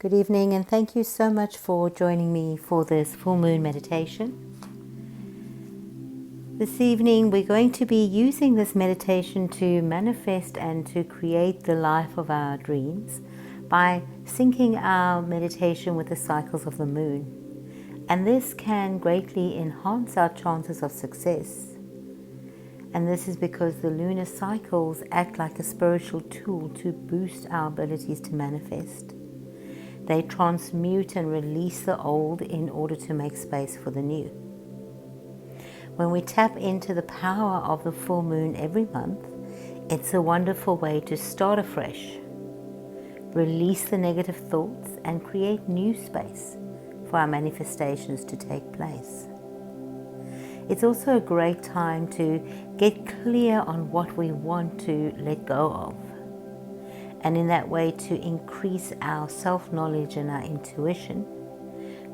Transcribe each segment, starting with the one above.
Good evening, and thank you so much for joining me for this full moon meditation. This evening we're going to be using this meditation to manifest and to create the life of our dreams by syncing our meditation with the cycles of the moon. And this can greatly enhance our chances of success. And this is because the lunar cycles act like a spiritual tool to boost our abilities to manifest. They transmute and release the old in order to make space for the new. When we tap into the power of the full moon every month, it's a wonderful way to start afresh, release the negative thoughts, and create new space for our manifestations to take place. It's also a great time to get clear on what we want to let go of, and in that way to increase our self-knowledge and our intuition,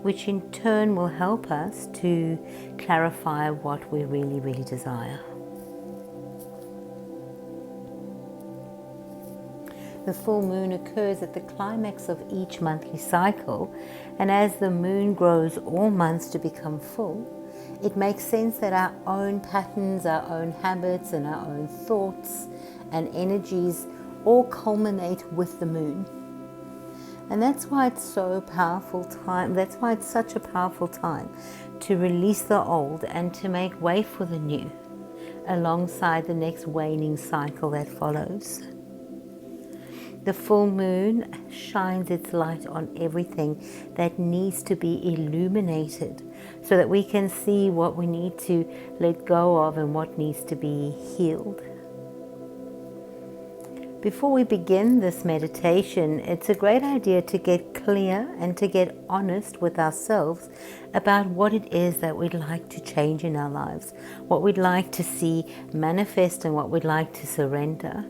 which in turn will help us to clarify what we really desire. The full moon occurs at the climax of each monthly cycle, and as the moon grows all months to become full, it makes sense that our own patterns, our own habits, and our own thoughts and energies all culminate with the moon. And that's why it's so powerful time. That's why it's such a powerful time to release the old and to make way for the new, alongside the next waning cycle that follows. The full moon shines its light on everything that needs to be illuminated so that we can see what we need to let go of and what needs to be healed. Before we begin this meditation, it's a great idea to get clear and to get honest with ourselves about what it is that we'd like to change in our lives, what we'd like to see manifest and what we'd like to surrender.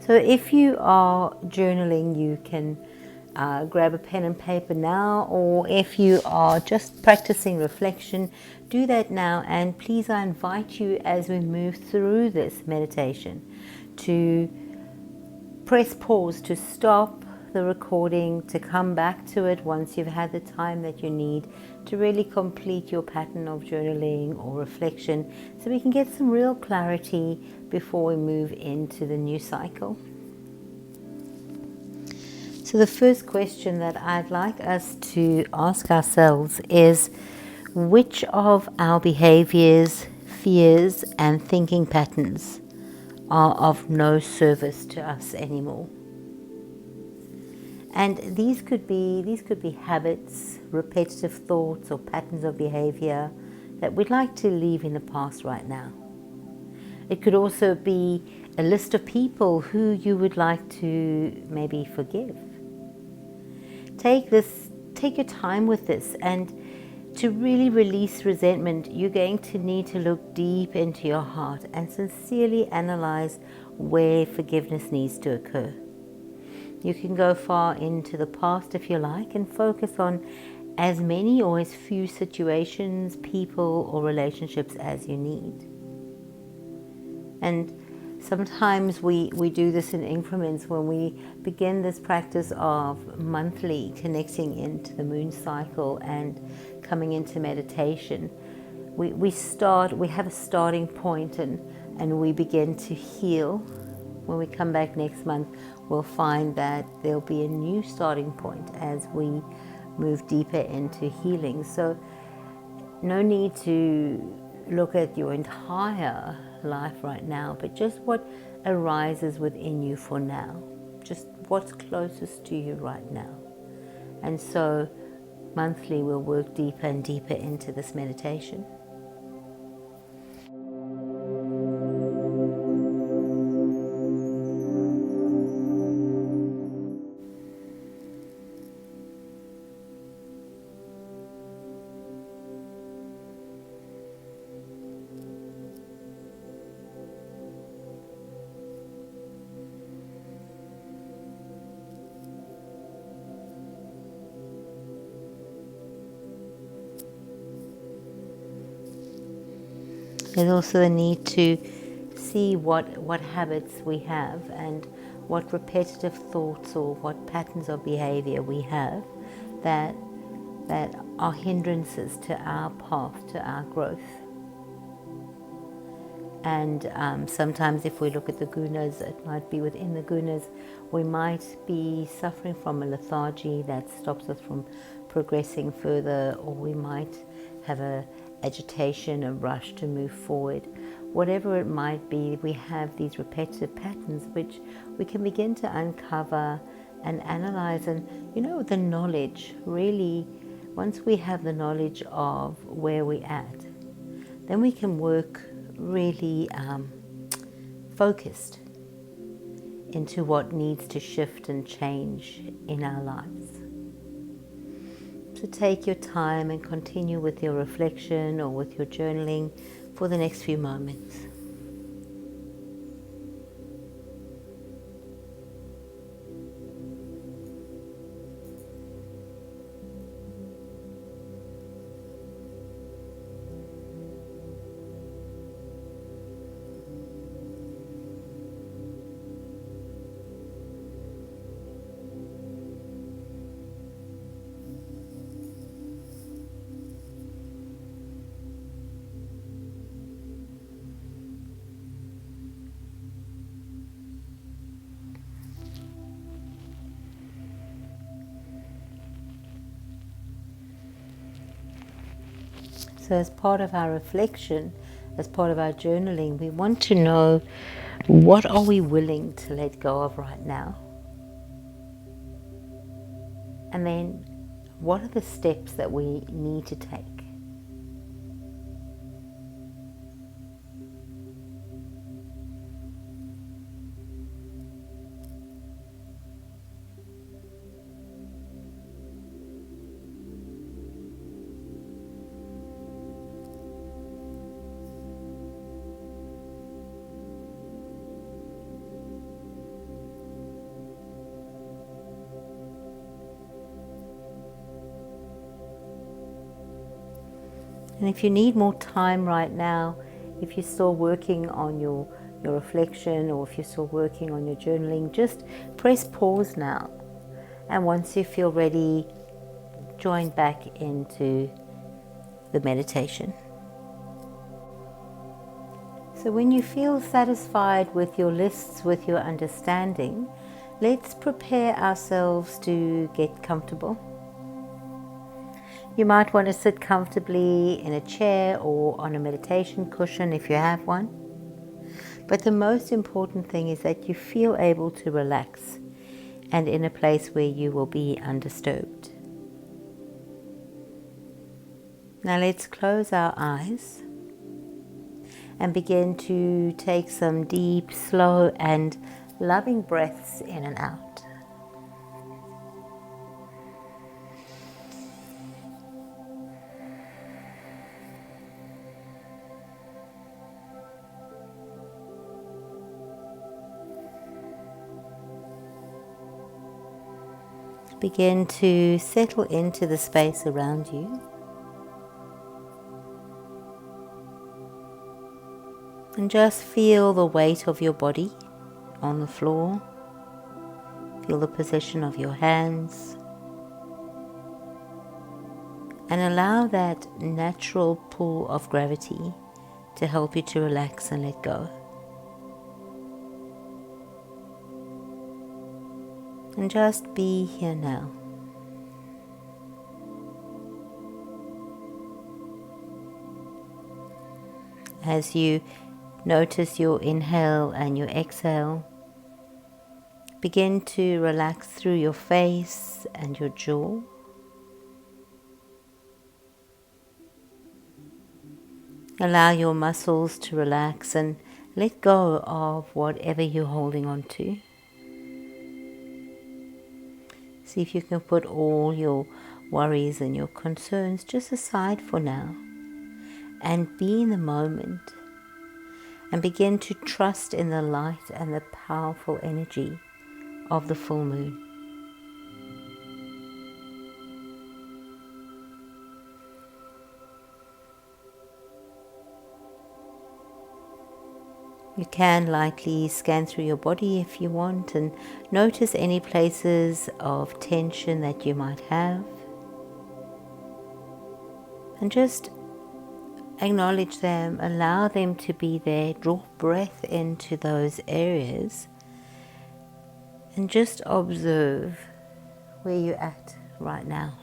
So if you are journaling, you can grab a pen and paper now, or if you are just practicing reflection, do that now. And please, I invite you as we move through this meditation to press pause, to stop the recording, to come back to it once you've had the time that you need to really complete your pattern of journaling or reflection, so we can get some real clarity before we move into the new cycle. So the first question that I'd like us to ask ourselves is, which of our behaviors, fears, and thinking patterns are of no service to us anymore? And these could be habits, repetitive thoughts, or patterns of behavior that we'd like to leave in the past right now. It could also be a list of people who you would like to maybe forgive. Take your time with this, and to really release resentment, you're going to need to look deep into your heart and sincerely analyze where forgiveness needs to occur. You can go far into the past if you like and focus on as many or as few situations, people, or relationships as you need. And sometimes we do this in increments. When we begin this practice of monthly connecting into the moon cycle and coming into meditation, we have a starting point and we begin to heal. When we come back next month, we'll find that there'll be a new starting point as we move deeper into healing. So no need to look at your entire life right now, but just what arises within you for now, just what's closest to you right now. And so monthly we'll work deeper and deeper into this meditation. There's also a need to see what habits we have and what repetitive thoughts or what patterns of behavior we have that are hindrances to our path, to our growth. And sometimes if we look at the gunas, it might be within the gunas, we might be suffering from a lethargy that stops us from progressing further, or we might have a agitation, a rush to move forward. Whatever it might be, we have these repetitive patterns which we can begin to uncover and analyze. And the knowledge, really, once we have the knowledge of where we're at, then we can work really focused into what needs to shift and change in our lives. So take your time and continue with your reflection or with your journaling for the next few moments. So as part of our reflection, as part of our journaling, we want to know, what are we willing to let go of right now? And then what are the steps that we need to take? And if you need more time right now, if you're still working on your reflection, or if you're still working on your journaling, just press pause now. And once you feel ready, join back into the meditation. So when you feel satisfied with your lists, with your understanding, let's prepare ourselves to get comfortable. You might want to sit comfortably in a chair or on a meditation cushion if you have one. But the most important thing is that you feel able to relax and in a place where you will be undisturbed. Now let's close our eyes and begin to take some deep, slow and loving breaths in and out. Begin to settle into the space around you. And just feel the weight of your body on the floor. Feel the position of your hands. And allow that natural pull of gravity to help you to relax and let go. And just be here now. As you notice your inhale and your exhale, begin to relax through your face and your jaw. Allow your muscles to relax and let go of whatever you're holding on to. See if you can put all your worries and your concerns just aside for now and be in the moment and begin to trust in the light and the powerful energy of the full moon. You can lightly scan through your body if you want and notice any places of tension that you might have. And just acknowledge them, allow them to be there, draw breath into those areas and just observe where you're at right now.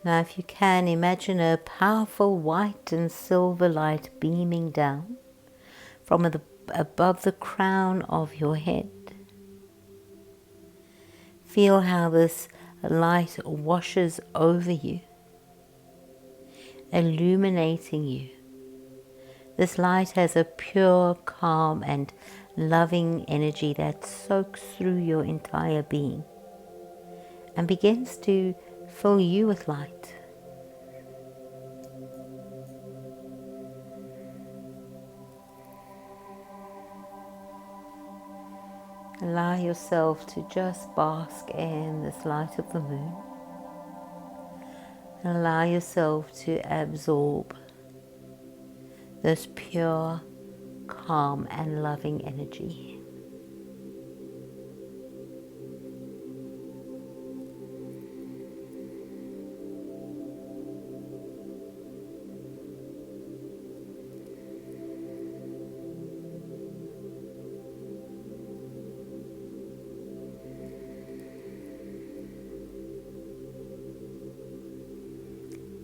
Now if you can, imagine a powerful white and silver light beaming down from above the crown of your head. Feel how this light washes over you, illuminating you. This light has a pure, calm and loving energy that soaks through your entire being and begins to fill you with light. Allow yourself to just bask in this light of the moon. And allow yourself to absorb this pure, calm and loving energy.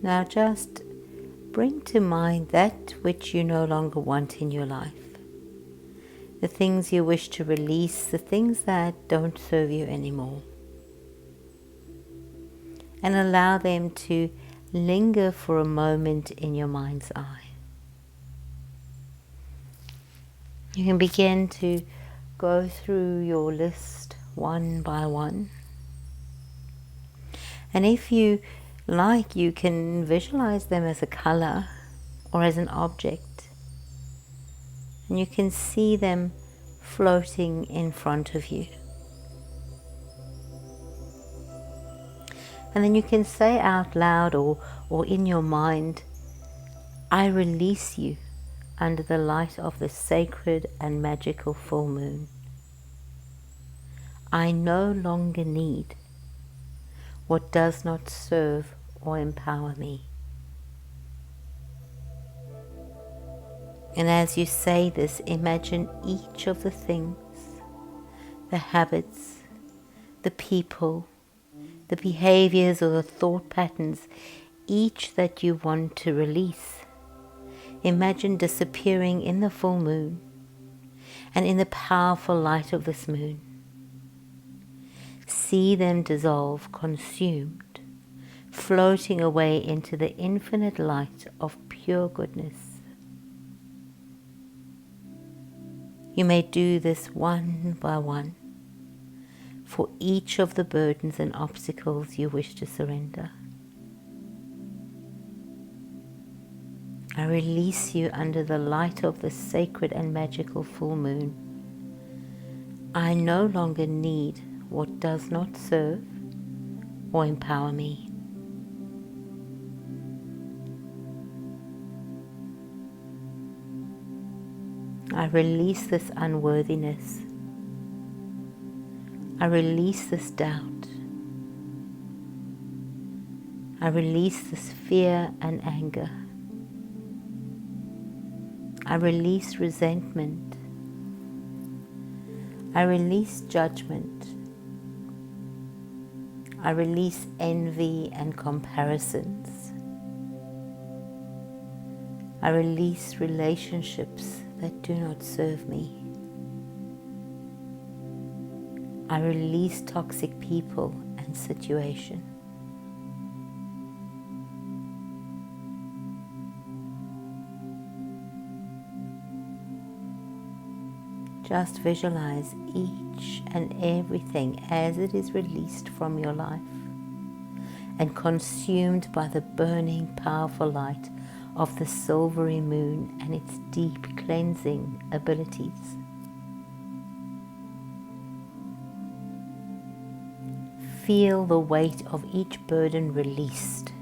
Now just bring to mind that which you no longer want in your life. The things you wish to release, the things that don't serve you anymore. And allow them to linger for a moment in your mind's eye. You can begin to go through your list one by one. And if you like, you can visualize them as a color or as an object. And you can see them floating in front of you. And then you can say out loud or in your mind, I release you under the light of the sacred and magical full moon. I no longer need what does not serve or empower me. And as you say this, imagine each of the things, the habits, the people, the behaviors or the thought patterns, each that you want to release. Imagine disappearing in the full moon and in the powerful light of this moon. See them dissolve, consumed, floating away into the infinite light of pure goodness. You may do this one by one for each of the burdens and obstacles you wish to surrender. I release you under the light of the sacred and magical full moon. I no longer need what does not serve or empower me. I release this unworthiness. I release this doubt. I release this fear and anger. I release resentment. I release judgment. I release envy and comparisons. I release relationships that do not serve me. I release toxic people and situations. Just visualize each and everything as it is released from your life and consumed by the burning, powerful light of the silvery moon and its deep cleansing abilities. Feel the weight of each burden released.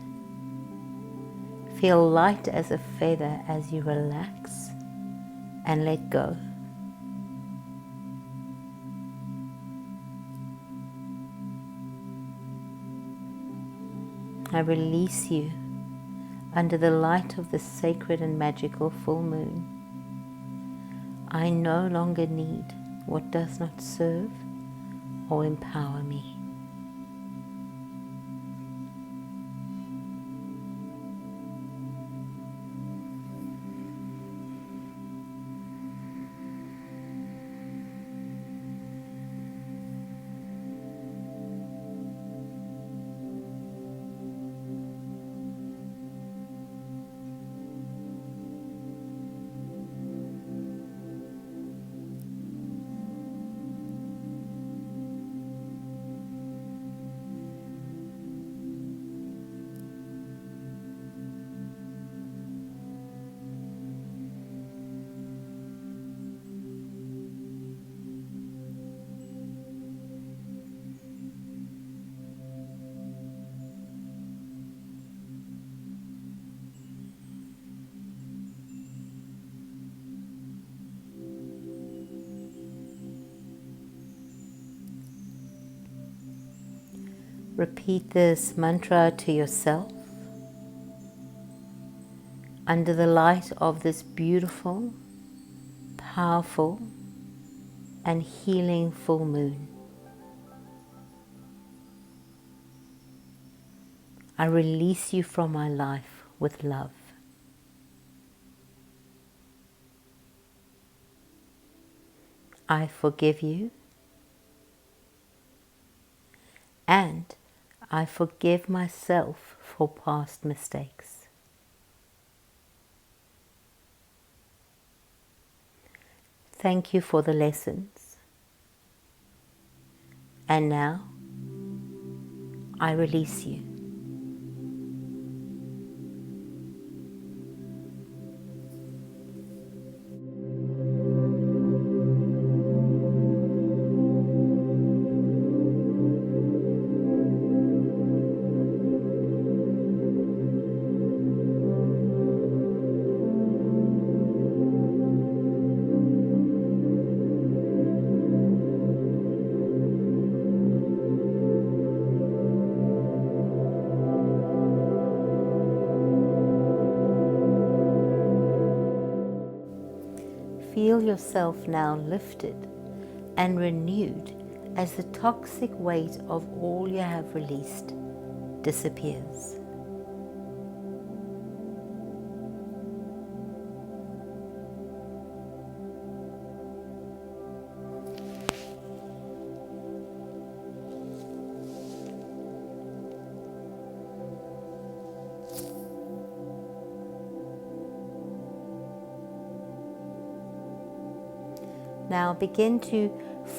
Feel light as a feather as you relax and let go. I release you under the light of the sacred and magical full moon. I no longer need what does not serve or empower me. Repeat this mantra to yourself under the light of this beautiful, powerful, and healing full moon. I release you from my life with love. I forgive you, and I forgive myself for past mistakes. Thank you for the lessons. And now, I release you. Feel yourself now lifted and renewed as the toxic weight of all you have released disappears. Now begin to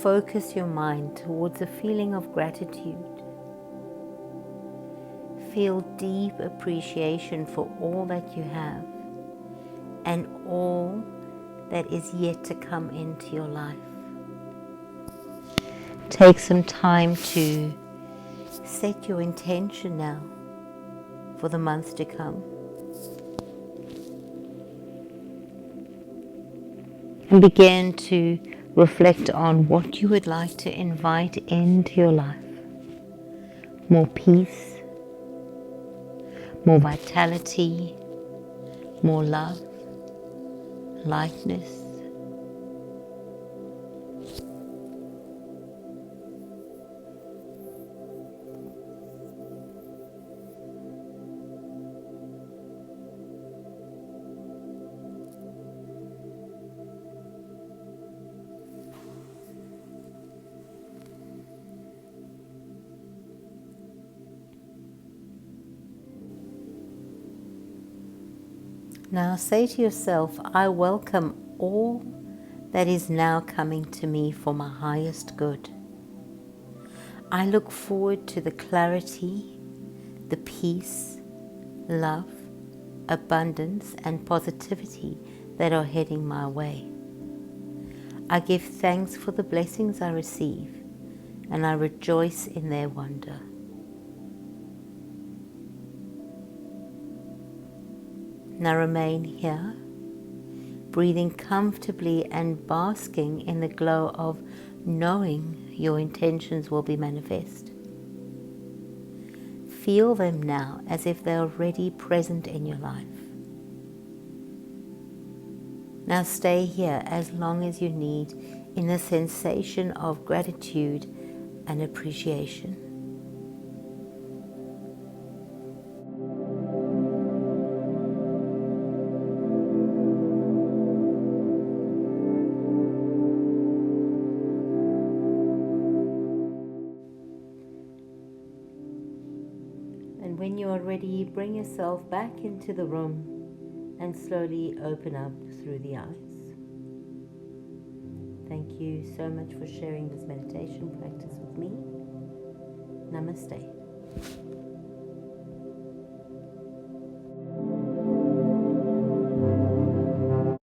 focus your mind towards a feeling of gratitude. Feel deep appreciation for all that you have and all that is yet to come into your life. Take some time to set your intention now for the months to come. And begin to reflect on what you would like to invite into your life. More peace, more vitality, more love, lightness. Now say to yourself, I welcome all that is now coming to me for my highest good. I look forward to the clarity, the peace, love, abundance, and positivity that are heading my way. I give thanks for the blessings I receive, and I rejoice in their wonder. Now remain here, breathing comfortably and basking in the glow of knowing your intentions will be manifest. Feel them now as if they are already present in your life. Now stay here as long as you need in the sensation of gratitude and appreciation. And when you are ready, bring yourself back into the room and slowly open up through the eyes. Thank you so much for sharing this meditation practice with me. Namaste.